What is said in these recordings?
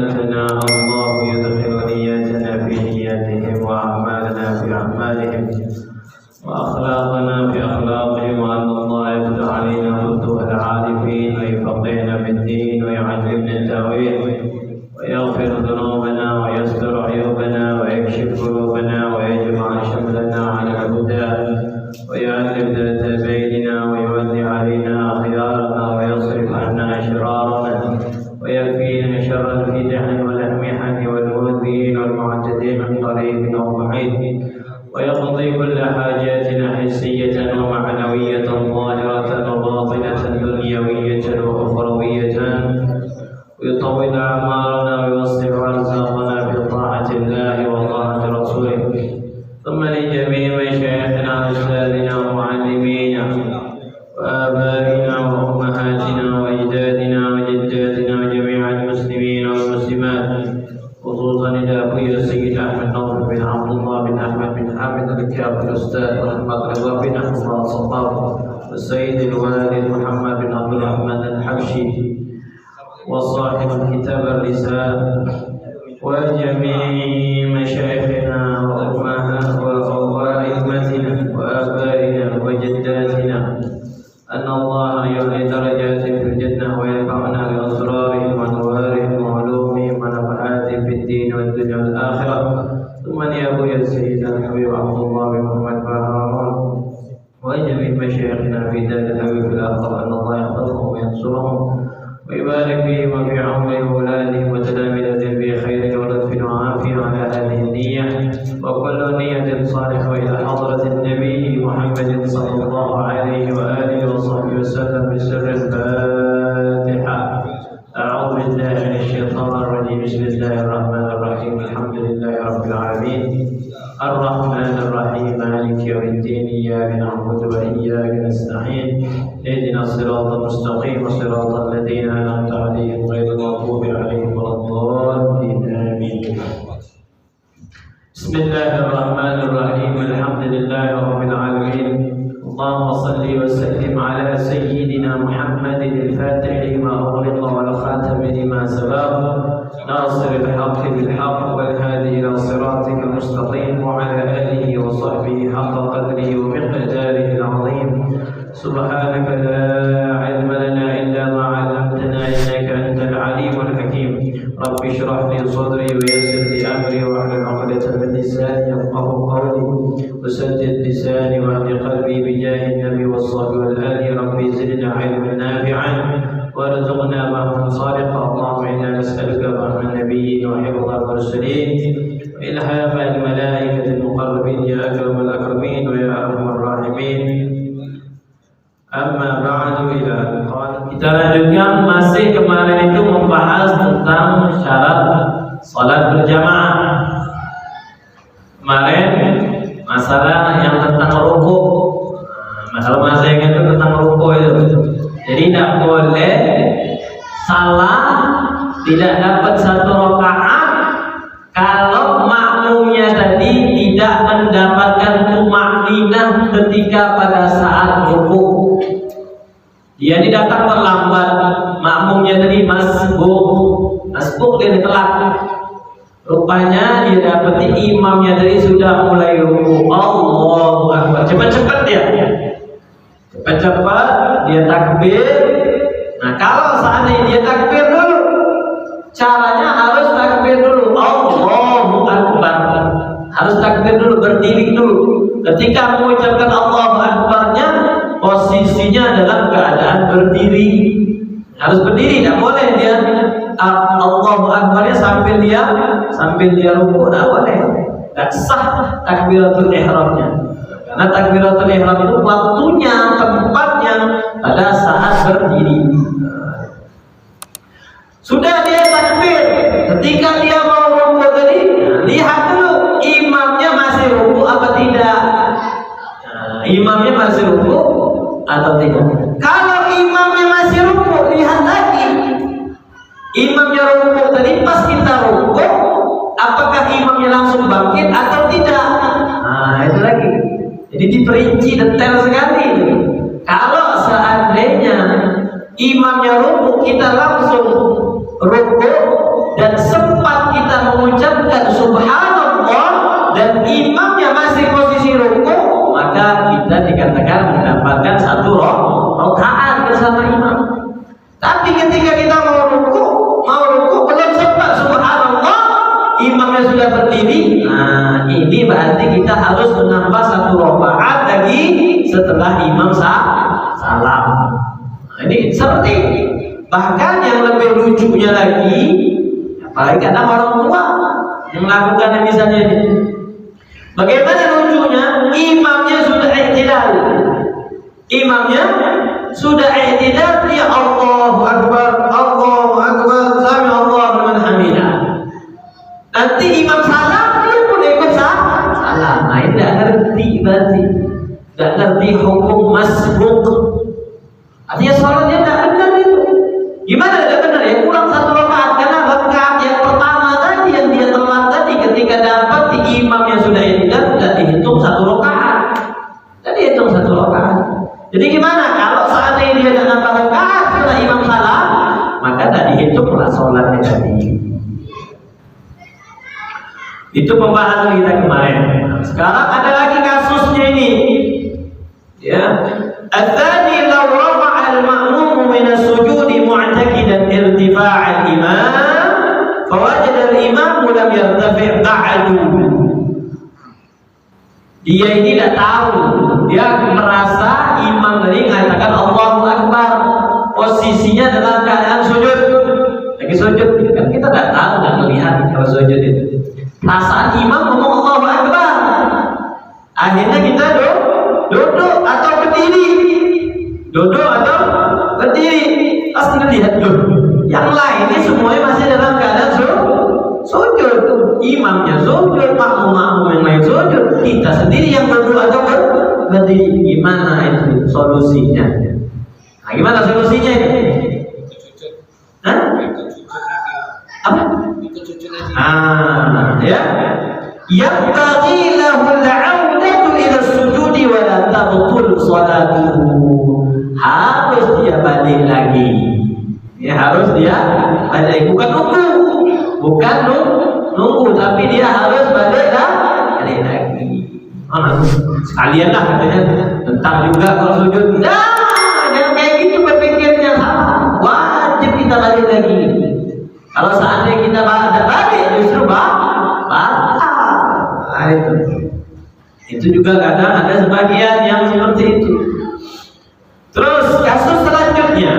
نياتنا الله يدخل نياتنا في نياتهم وأعمالنا في أعمالهم وأخلاقنا في أخلاقهم وأن الله يفتح علينا فتوح العارفين ويفقهنا في الدين ويعلمنا التأويل ويغفر ذنوبنا ويستر عيوبنا ويكشف قلوبنا ويجمع شملنا على الهدى ويؤلف ذات بيننا ويولي علينا خيارنا ويصرف عنا أشرارنا ويكفينا شر الفتن والأمحن والمؤذين والمعتدين من قريب أو بعيد ويقضي كل حاجاتنا حسية ومعنوية ظاهرة وباطنة دنيوية وأخروية ويطول أعمارنا ويصلح أرزاقنا بطاعة الله وطاعة رسوله ثم لجميع مشايخنا وأستاذنا ومعلمينا وآبائنا وأمهاتنا وأجدادنا وجداتنا وجميع المسلمين والمسلمات خصوصا إلى أبوي السيد أحمد نصر بن عبد الله بن أحمد بن حامد الكاف الأستاذ محمد رضا بن أحمد الصباح والسيد الوالد محمد بن عبد الرحمن الحبشي وصاحب الكتاب الرسالة وجميع مشايخنا وأئمتنا وآبائنا وجداتنا أن الله يعلي درجاتهم في الجنة وينفعنا بأسرارهم وأنوارهم وعلومهم ونفحاتهم في الدين والدنيا والآخرة ثم يا أبوي السيد الحبيب عبد الله بن محمد هارون وجميع مشايخنا في دار الحبيب في الآخرة أن الله يحفظهم وينصرهم ويبارك فيهم وفي عمرهم وأولادهم وتلامذتهم في خير ولطف وعافية على هذه النية وكل نية صالحة وإلى حضرة النبي محمد صلى الله عليه وآله وصحبه وسلم بسر الفاتحة. أعوذ بالله من الشيطان الرجيم. بسم الله الرحمن الرحيم. الحمد لله رب العالمين الرحمن الرحيم مالك يوم الدين إياك نعبد وإياك نستعين اهدنا الصراط المستقيم صراط الذين أنعمت عليهم غير المغضوب عليهم ولا الضالين آمين. بسم الله الرحمن الرحيم. الحمد لله رب العالمين. اللهم صل وسلم على سيدنا محمد الفاتح لما أغلق والخاتم لما سبق ناصر الحق بالحق والهادي إلى صراطك المستقيم وعلى آله وصحبه حق قدره ومقداره العظيم. سبحانك لا علم لنا إلا ما علمتنا إنك أنت العليم الحكيم. رب اشرح لي صدري ويسر لي أمري واحلل عقدة من لساني يفقهوا قولي وسدد لساني واهد قلبي بجاه النبي والصحب والآل. ربي زدنا علما نافعا وارزقنا فهما صادقا. اللهم إنا نسألك فهم النبيين وحفظ المرسلين وإلهام الملائكة المقربين يا أكرم الأكرمين ويا أرحم الراحمين. Amma ba'du ila kita lanjutkan masih kemarin itu membahas tentang syarat salat berjamaah. Kemarin masalah yang tentang rukuk. Masalah saya itu tentang rukuk itu. Jadi tidak boleh salah tidak dapat satu rakaat kalau makmumnya tadi tidak mendapatkan tumakninah ketika pada saat rukuk. Dia ini datang terlambat, makmumnya tadi masbuk dia telat. Rupanya dia dapati imamnya tadi sudah mulai rukuk. Allahu Akbar. Cepat-cepat dia. Cepat-cepat dia takbir. Nah, kalau seandainya dia takbir dulu, caranya harus takbir dulu. Allahu Akbar. Harus takbir dulu, berdiri dulu. Ketika mengucapkan Allahu Akbarnya, posisinya dalam keadaan berdiri. Harus berdiri, tidak boleh dia Allahu Akbarnya sambil dia rukuk, tidak boleh. Tidak sah takbiratul ihramnya. Karena takbiratul ihram itu waktunya, tempatnya pada saat berdiri. Sudah dia takbir, ketika dia mau rukuk tadi, lihat dulu imamnya masih rukuk apa tidak. Imamnya masih rukuk atau tidak. Kalau imamnya masih rukuk, lihat lagi. Imamnya rukuk tadi pas kita rukuk, apakah imamnya langsung bangkit atau tidak? Nah, itu lagi. Jadi diperinci detail sekali. Kalau seandainya imamnya rukuk, kita langsung rukuk dan mengucapkan subhanallah dan imamnya masih posisi rukuk, maka kita dikatakan mendapatkan satu rakaat bersama imam. Tapi ketika kita mau rukuk belum sempat subhanallah, imamnya sudah berdiri, nah ini berarti kita harus menambah satu rakaat lagi setelah imam salam. Nah, ini seperti bahkan yang lebih lucunya lagi, apalagi kadang orang tua yang melakukan misalnya ini. Bagaimana lucunya? Imamnya sudah i'tidal. Ya Allahu Akbar, sami Allahu liman hamidah. Nanti imam salam, dia pun ikut salam. Nah, ini tidak ngerti berarti. Tidak ngerti hukum masbuk. Artinya sholatnya tidak benar itu. Gimana tidak benar? Ya kurang satu rakaat, karena rakaat yang pertama tadi yang dia telat tadi ketika dapat di imam yang sudah tidak dihitung satu rakaat. Jadi hitung satu rakaat. Jadi gimana kalau seandainya dia tidak nambah rakaat setelah imam salam, maka tidak dihitunglah sholatnya tadi. Itu pembahasan kita kemarin. Sekarang ada lagi kasusnya ini. Ya. Ats-tsani law rafa'a al-ma'mum min as-sujudi mu'taqidan irtifa' al-imam, fawajada al-imam lam yartafi' ba'du. Dia ini tidak tahu, dia merasa imam tadi mengatakan Allahu Akbar, posisinya dalam keadaan sujud, lagi sujud. Kan kita tidak tahu, tidak melihat kalau sujud itu. Perasaan imam ngomong Allahu Akbar, akhirnya kita duduk atau berdiri, pas melihat yang lainnya semuanya masih dalam keadaan sujud. Imamnya sujud, makmum yang lain sujud, kita sendiri yang berdua atau berdiri. Gimana itu solusinya? Nah, gimana solusinya ini? Hah? Apa? Ya. Yabtaghi lahu al-'audatu ila as-sujudi wa la tabtul salatuhu. Harus dia balik lagi. Ya, harus dia balik, bukan nunggu, tapi dia harus balik lagi. Sekalianlah katanya, tentang juga kalau sujud. Jangan kayak gitu berpikirnya, salah. Wajib kita balik lagi. Kalau seandainya kita balik, justru batal. Nah, itu juga kadang ada sebagian yang seperti itu. Terus kasus selanjutnya,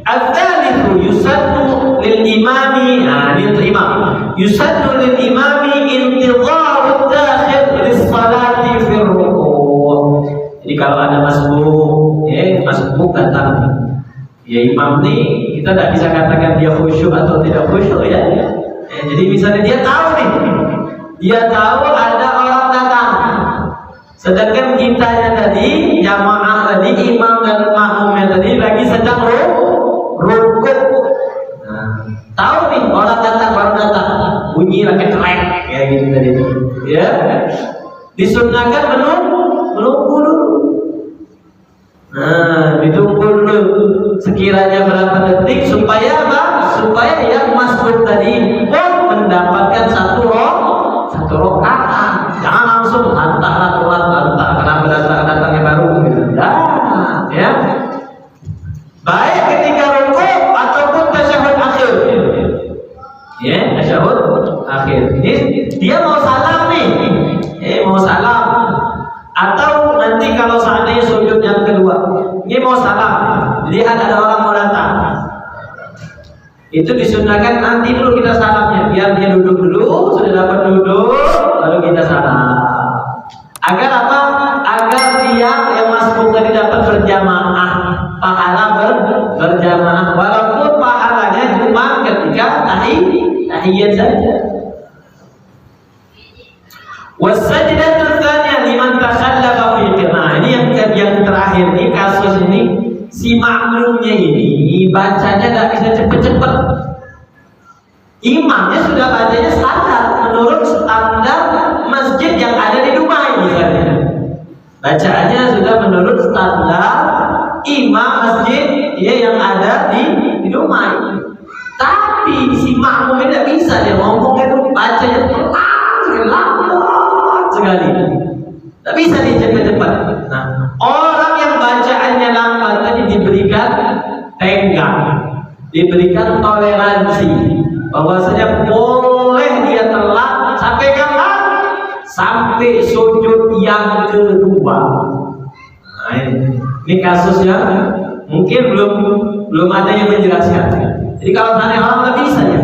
ats-tsalitsu yusaddu lil imami, ini untuk imam. Yusaddu lil imami intidharu dakhil lis salati fi ruku'. Jadi kalau ada masbuk datang, ya imam nih kita tidak bisa katakan dia khusyuk atau tidak khusyuk ya. Jadi misalnya dia tahu ada orang datang, sedangkan kita yang tadi jamaah tadi, imam dan makmumnya tadi lagi sedang rukuk. Tahu nih orang datang, bunyi rakyat kelek kayak gitu tadi. Ya, disunnahkan menunggu dulu. Ditunggu dulu sekiranya berapa detik supaya apa? Supaya yang masbuk tadi pun mendapatkan satu rakaat. Jangan langsung hantar kenapa datangnya baru gitu. Ya. Baik ketika rukuk ataupun tasyahud akhir. Ya, tasyahud akhir. Ini dia mau salam nih. Mau salam. Atau nanti kalau seandainya sujud yang kedua, ini mau salam, lihat ada orang mau datang, itu disunahkan nanti dulu kita salamnya, biar dia duduk dulu, sudah dapat duduk, lalu kita salam. Agar apa? Agar dia yang masbuk tadi dapat berjamaah, pahala berjamaah, walaupun pahalanya cuma ketika tahiyat saja. Wasajdatul tsaniyah liman takhallafa fi qira'ah. Ini yang terakhir nih, kasus ini si makmumnya ini bacanya enggak bisa cepet-cepet. Imamnya sudah bacanya standar menurut standar masjid yang ada di Dubai misalnya. Bacaannya sudah menurut standar imam masjid yang ada di Dubai. Tapi si makmumnya tidak bisa, dia ngomong itu baca kali. Tak bisa dia cepat-cepat. Nah, orang yang bacaannya lambat tadi diberikan tenggang, diberikan toleransi, bahwasanya boleh dia telat sampai kapan? Sampai sujud yang kedua. Nah, ini kasusnya mungkin belum ada yang menjelaskan. Jadi kalau tanya orang nggak bisa ya,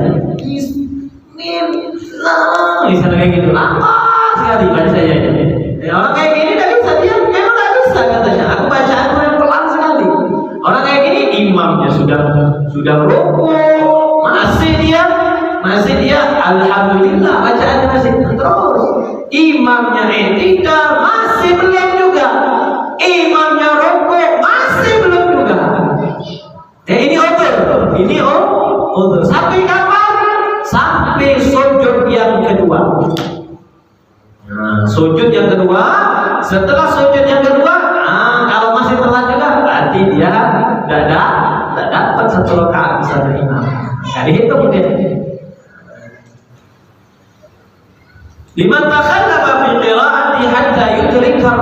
misalnya kayak gitu lama sekali bacanya. Orang kayak gini nggak bisa, dia memang nggak bisa katanya. Aku bacaan yang pelan sekali. Orang kayak gini imamnya sudah rukuk, masih dia alhamdulillah bacaannya masih terus. Imamnya tidak, masih belum juga. Imamnya rukuk, masih belum juga. Ini udzur. Sampai kapan? Sampai sujud yang kedua. Nah, sujud yang kedua. Setelah sujud yang kedua, kalau masih telat juga, berarti dia tidak dapat satu rakaat bersama imam. Nggak dihitung dia. Liman takhallama fi qira'ati hatta yudrika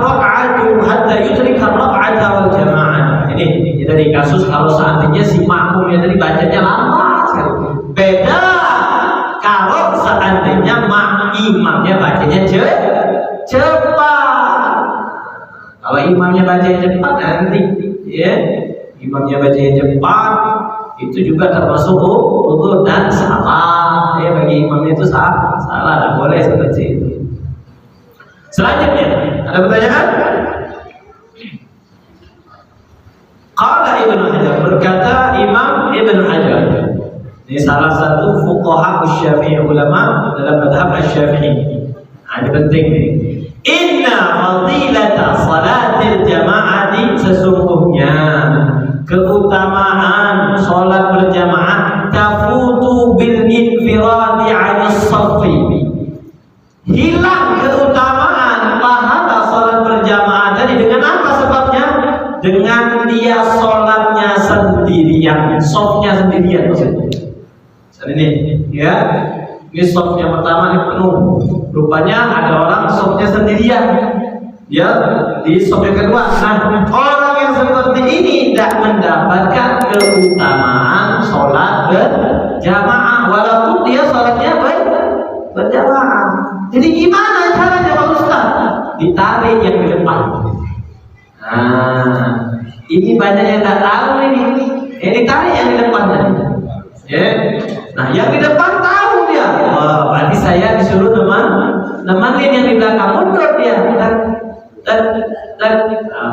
ar-rak'ata wal jama'ah. Ini dari kasus kalau seandainya si makmumnya tadi bacanya lama sekali. Beda kalau seandainya imamnya bacanya cepat. Kalau imamnya bacanya cepat nanti ya, imamnya bacanya cepat itu juga termasuk udzur dan salah. Ya, bagi imamnya itu salah, tidak boleh seperti itu. Selanjutnya, ada pertanyaan? Qala Ibnu Hajar, berkata Imam Ibnu Hajar. Ini salah satu fuqaha Syafi'i, ulama dalam mazhab Syafi'i. Ini penting nih. Inna fadilata salatil jama'ati, sesungguhnya keutamaan salat berjamaah tafutu bil infiradi 'anis shaffi. Hilang keutamaan pahala salat berjamaah tadi dengan apa sebabnya? Dengan dia salatnya sendirian, shafnya sendirian maksudnya. Ini ya. Ini shafnya pertama ini penuh. Rupanya ada orang shafnya sendirian. Ya, di shaf yang kedua. Nah, orang yang seperti ini tidak mendapatkan keutamaan sholat berjamaah walaupun dia sholatnya berjamaah. Jadi gimana caranya Pak Ustaz? Ditarik yang di depan. Nah, ini banyak yang tidak tahu ini. Ditarik yang di depan tadi. Ya. Nah, yang di depan tahu dia. Wah, berarti saya disuruh nemanin yang di belakang, mundur dia. Dan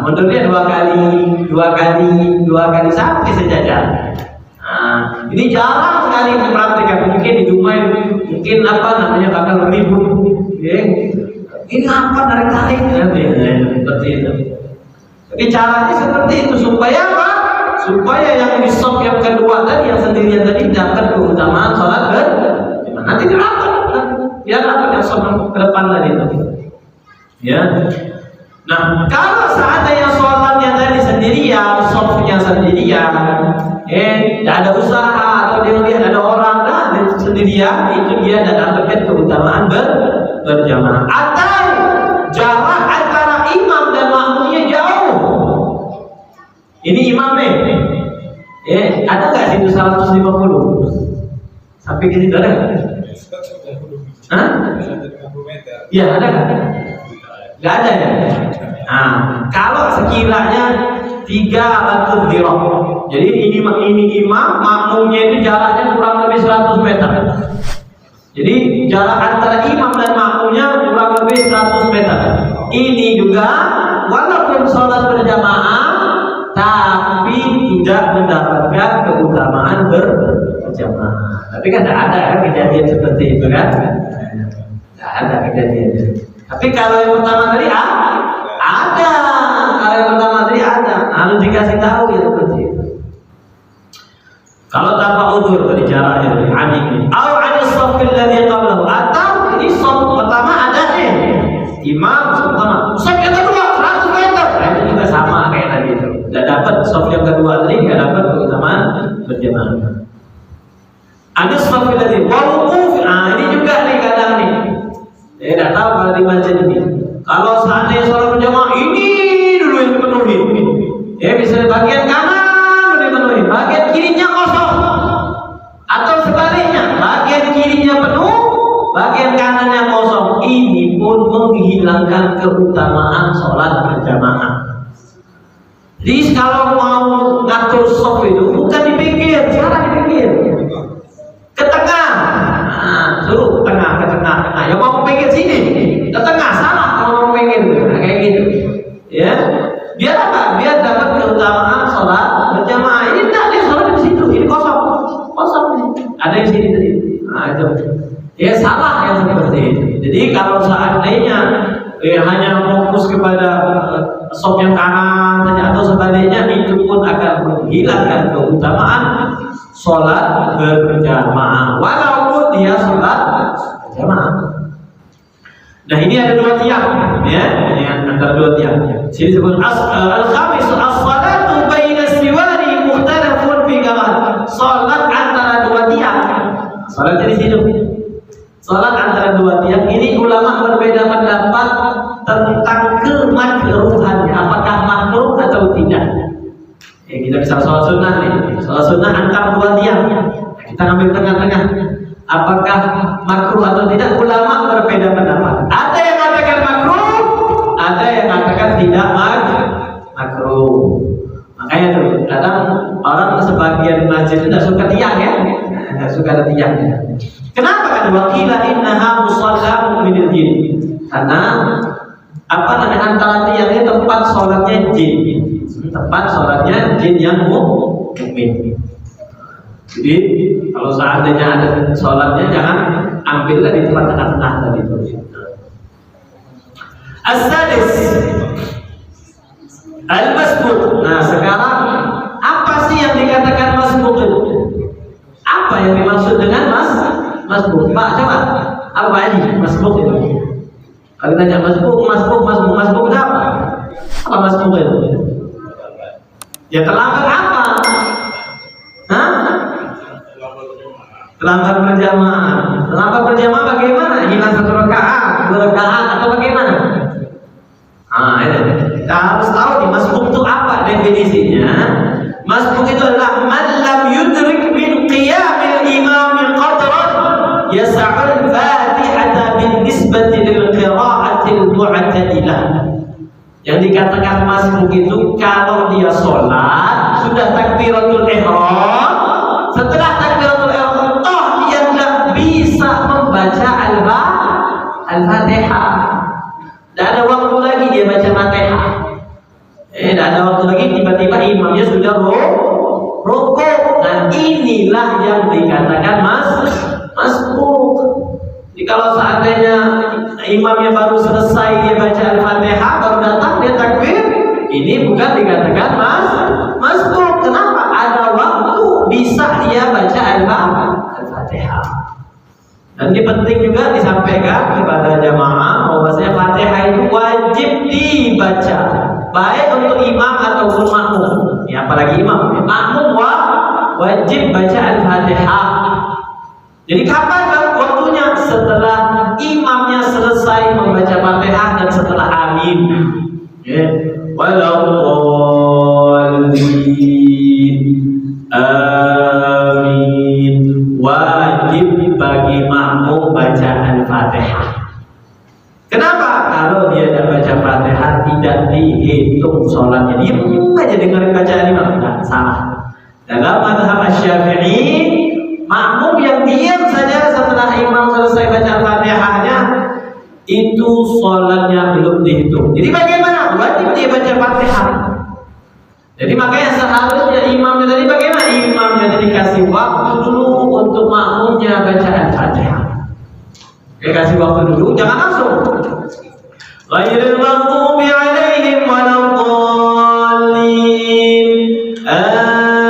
mundur dia dua kali sampai sejajar. Nah, ini jarang sekali dipraktikkan. Mungkin di rumah mungkin bakal ribut. Ya. Ini apa tarik seperti itu. Tapi caranya seperti itu supaya apa? Supaya yang di shaf yang kedua tadi, yang sendirian tadi dapat keutamaan sholat berjamaah. Nanti dirapat, biar dapat yang shaf ke depan tadi itu. Ya. Nah, kalau seandainya sholatnya tadi sendirian, shafnya sendirian, tidak ada usaha atau dia melihat ada orang sendirian, itu dia tidak dapat keutamaan berjamaah. Atau jarak antara imam dan makmumnya jauh. Ini imam nih, ada nggak situ 150 sampai ke situ ada? Hah? Iya ada nggak? Nggak ada ya. Nah, kalau sekiranya 300 dirham, jadi ini imam, makmumnya itu jaraknya kurang lebih 100 meter. Jadi jarak antara imam dan makmumnya kurang lebih 100 meter. Ini juga walaupun sholat berjamaah, tapi tidak mendapatkan keutamaan berjamaah. Tapi kan tidak ada kan kejadian seperti itu kan? Tidak ada kejadiannya. Tapi kalau yang pertama tadi ada. Kalau yang pertama tadi ada. Harus dikasih tahu ya seperti itu. Kalau tanpa udzur tadi jaraknya dari adik ini. Atau ada shafil ladzi qablahu. Atau ini shaf pertama ada imam pertama. Shaf yang kedua 100 meter. Nah, itu juga sama kayak tadi itu. Tidak dapat shaf yang kedua tadi, tidak dapat keutamaan berjamaah. Ada shafil ladzi wa wuquf. Ini juga nih kadang nih. Tidak tahu kalau di masjid ini. seandainya sholat berjamaah ini dulu yang dipenuhi, ya bisa bagian kanan dulu dipenuhi, bagian kirinya kosong, atau sebaliknya bagian kirinya penuh, bagian kanannya kosong. Ini pun menghilangkan keutamaan sholat berjamaah. Jadi kalau mau ngatur soft itu bukan di pinggir, jangan di pinggir, ke tengah. Nah, suruh ke tengah, tengah. Yang mau pinggir sini, ke tengah, salah kalau mau pinggir, nah, kayak gitu. Ya, biar apa? Biar dapat keutamaan sholat berjamaah. Ini enggak, dia sholat di situ, ini kosong. Ada yang sini tadi. Nah itu, ya salah yang seperti itu. Jadi kalau seandainya hanya fokus kepada sop yang kanan saja atau sebaliknya, itu pun akan menghilangkan keutamaan sholat berjamaah walaupun dia sholat berjamaah. Nah ini ada dua tiang, ya, ini antara dua tiang. Sini disebut al-khamis as-salatu baina siwari mukhtalafun fi kamal. Sholat antara dua tiang. Sholat di situ. Sholat antara dua tiang ini ulama berbeda pendapat tentang kemakruhannya, apakah makruh atau tidak. Ya, kita bisa sholat sunnah nih, sholat sunnah antara dua tiang. Nah, kita ambil tengah-tengah. Apakah makruh atau tidak? Ulama berbeda pendapat. Ada yang mengatakan makruh, ada yang mengatakan tidak makruh. Makanya tuh kadang orang sebagian masjid itu tidak suka tiang ya, tidak suka ada tiangnya. Kenapa kan? Wakila innaha musallam minal jin. Karena apa namanya, antara tiangnya tempat sholatnya jin, tempat sholatnya jin yang mukmin. Jadi kalau seandainya ada sholatnya, jangan ambillah di tempat tengah-tengah tadi itu. As-sadis al-masbuk. Nah sekarang apa sih yang dikatakan masbuk itu? Apa yang dimaksud dengan masbuk? Pak coba, apa ini masbuk itu? Kalau tanya masbuk itu apa? Apa masbuk itu? Ya terlambat apa? Hah? Terlambat berjamaah. Terlambat berjamaah bagaimana? Hilang satu rakaat, dua rakaat, atau bagaimana? Nah, itu kita harus tahu nih masbuk itu apa definisinya. Masbuk itu adalah man lam yudrik min qiyamil imam qadran yas'al fatihata bin nisbati lil qira'atil mu'tadilah. Yang dikatakan masbuk itu kalau dia sholat sudah takbiratul ihram, setelah takbiratul ihram toh dia tidak bisa membaca al-Fatihah. Tidak ada waktu lagi dia baca Fatihah. Tidak ada waktu lagi, tiba-tiba imamnya sudah rukuk. Nah inilah yang dikatakan masbuk. Jadi kalau seandainya imamnya baru selesai dia baca Al-Fatihah, baru datang dia takbir, ini bukan dikatakan masbuk. Kenapa? Ada waktu bisa dia baca Al-Fatihah. Dan ini penting juga disampaikan kepada jamaah bahwasanya Fatihah itu wajib dibaca, baik untuk imam ataupun makmum. Ya, apalagi imam, makmum wajib baca Al-Fatihah. Jadi kapan waktunya? Setelah imamnya selesai membaca Fatihah dan setelah amin. Ya, walaupun amin, wajib bagi makmum baca Al-Fatihah. Kenapa? Kalau dia tidak baca Fatihah tidak dihitung sholatnya. Dia aja dengerin bacaan imam, tidak salah. Dalam mazhab Asy-Syafi'i, makmum yang diam saja setelah imam selesai baca Fatihahnya itu sholatnya belum dihitung. Jadi bagaimana? Wajib dia baca Fatihah. Jadi makanya seharusnya imamnya tadi bagaimana? Imamnya tadi kasih waktu dulu untuk makmumnya baca Al-Fatihah. Kasih waktu dulu, jangan langsung. Ghairil maghdubi 'alaihim waladdallin.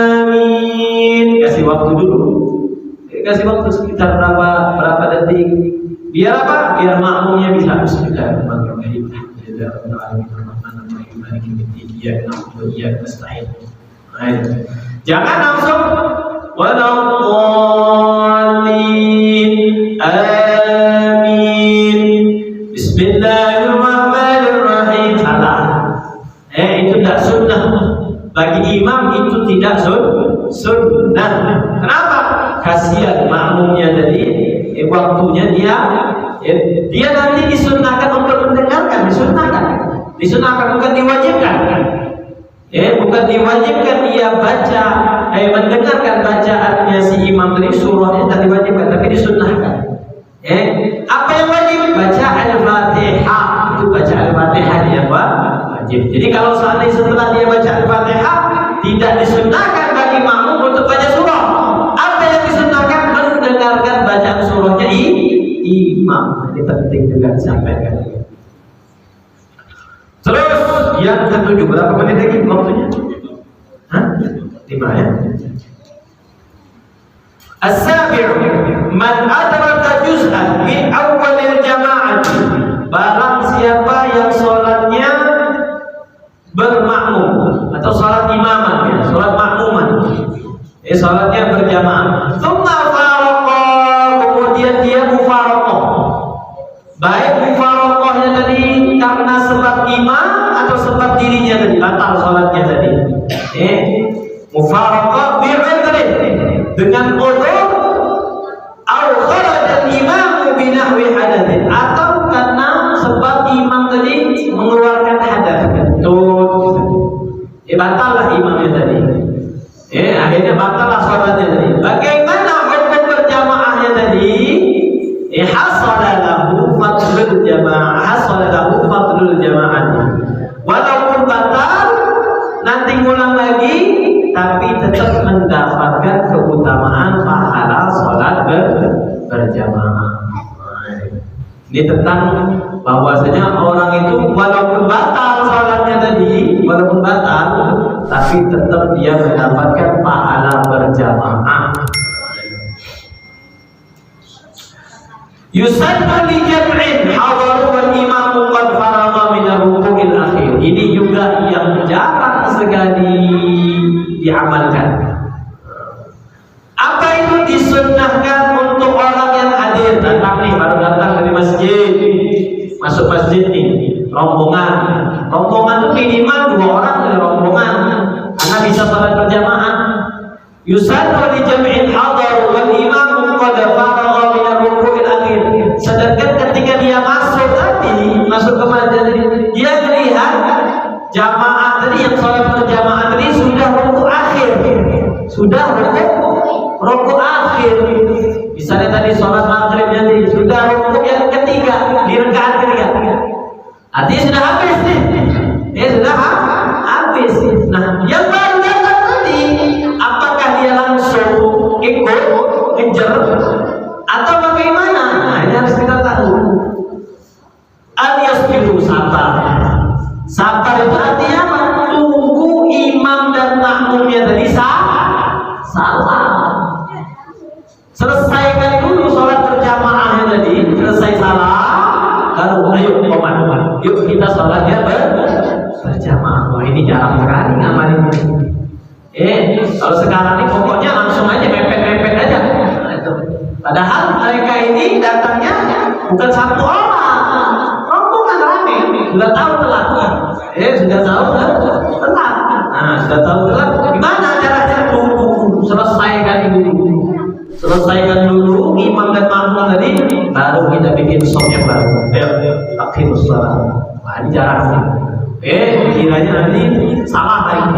Amin. Kasih waktu dulu. Kasih waktu sekitar berapa detik. Biar apa? Biar makmumnya bisa bismillahirrahmanirrahim. Jangan langsung waladdallin. Amin. Bismillahirrahmanirrahim. tidak sunnah. Kenapa? Kasihan makmumnya tadi, waktunya dia nanti disunnahkan untuk mendengarkan, disunahkan bukan diwajibkan. Bukan diwajibkan dia baca, mendengarkan bacaannya si imam tadi, surahnya tak diwajibkan, tapi disunnahkan. Apa yang wajib? Baca Al-Fatihah. Itu baca Al-Fatihah dia wajib. Jadi kalau seandainya setelah dia baca Al-Fatihah tidak disunnahkan bagi makmum untuk baca surah, apa yang disunnahkan? Mendengarkan bacaan surahnya imam. Ini penting juga disampaikan. Terus yang ketujuh, berapa menit lagi waktunya? 5 ya. As-sabi'u man adraka juz'an min awwalil jama'ah. Barang siapa yang sholatnya bermakmum atau sholat imaman ya, sholat makmuman. Sholatnya berjamaah. Tsumma faraqa, kemudian dia mufaraqah. Baik mufaraqahnya tadi karena sebab imam atau sebab dirinya tadi batal sholatnya tadi. Mufaraqah bi'udhrin, dengan udzur, au kharaja al-imam binahwi hadatsin, atau karena sebab imam tadi mengeluarkan hadas kentut. Batallah imamnya tadi. Akhirnya batallah sholatnya tadi. Bagaimana hukum berjamaahnya tadi? Hasalalahu fadlul jamaah. Walaupun batal, nanti ngulang lagi, tapi tetap mendapatkan keutamaan pahala sholat berjamaah. Ini tentang bahwasanya orang itu walaupun batal sholatnya tadi, tapi tetap dia mendapatkan pahala berjamaah. Yusannu li jam'in hadaru wal imamu qad faragha min ar-ruku'il akhir. Ini juga yang jarang sekali diamalkan. Apa itu disunnahkan untuk orang yang hadir, datang nih, baru datang dari masjid, masuk masjid nih, rombongan itu minimal 2 orang dari rombongan, karena bisa salat berjamaah. Yusannu li jam'in hadaru wal imamu qad faragha min ar-ruku'il akhir. Sedangkan ketika dia masuk ke masjid tadi, dia melihat jamaah tadi yang sholat berjamaah tadi sudah rukuk akhir. Misalnya tadi sholat maghrib jadi sudah rukuk yang ketiga, di rakaat ketiga. Artinya sudah habis nih. Sudah habis. Nah, yang baru datang tadi, apakah dia langsung ikut kejar atau bagaimana? Nah, ini harus kita tahu. Alias itu sabar itu artinya apa? Tunggu imam dan makmumnya tadi salah. Selesaikan dulu sholat berjamaahnya tadi, selesai salah, baru ayo koman, yuk kita sholatnya berjamaah. Wah, ini jarang sekali ngamalin. Kalau sekarang ini pokoknya langsung aja mepet aja. Padahal mereka ini datangnya bukan satu orang, rombongan rame. Sudah tahu telat. Sudah tahu telat. Nah, sudah tahu telat. Gimana caranya? Selesaikan dulu imam dan makmum tadi, baru kita bikin sop yang baru. Akhirus salat. Wah, ini jarang sih. Kiranya nanti salah lagi.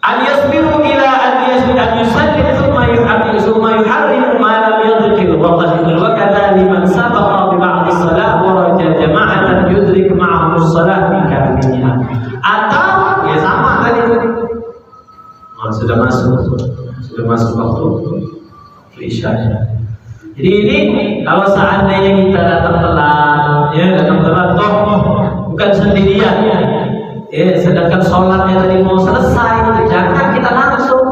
An yasbiru ila an yusalli thumma yuharrimu ma lam yadhkir wa kadha liman sabaqa bi ba'd as-salah wa raja jama'atan yudrik ma'ahum as-salah bi kamiliha. Atau ya sama tadi. Sudah masuk waktu Isya. Jadi ini kalau seandainya kita datang telat toh bukan sendirian. Sedangkan sholatnya tadi mau selesai, jangan kita langsung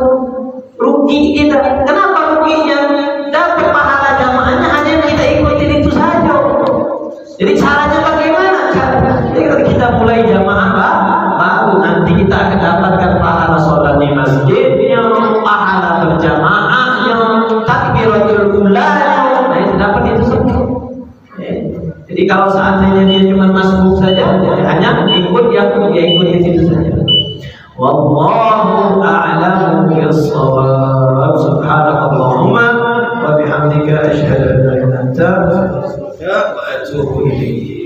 rugi kita. Kenapa ruginya? Dapat pahala jamaahnya hanya yang kita ikutin itu saja. Jadi caranya bagaimana? Jadi kalau kita mulai jamaah baru nanti kita akan dapatkan pahala sholat di masjid, yang pahala berjamaah, yang takbiratul ula, dapat itu semua. Jadi kalau seandainya dia cuma masuk saja, hanya ikut dia ikut di situ saja. Wallahu a'lamu bis-shawab. Subhanakallahumma wa bihamdika asyhadu an la ilaha illa anta astaghfiruka wa atubu ilaik.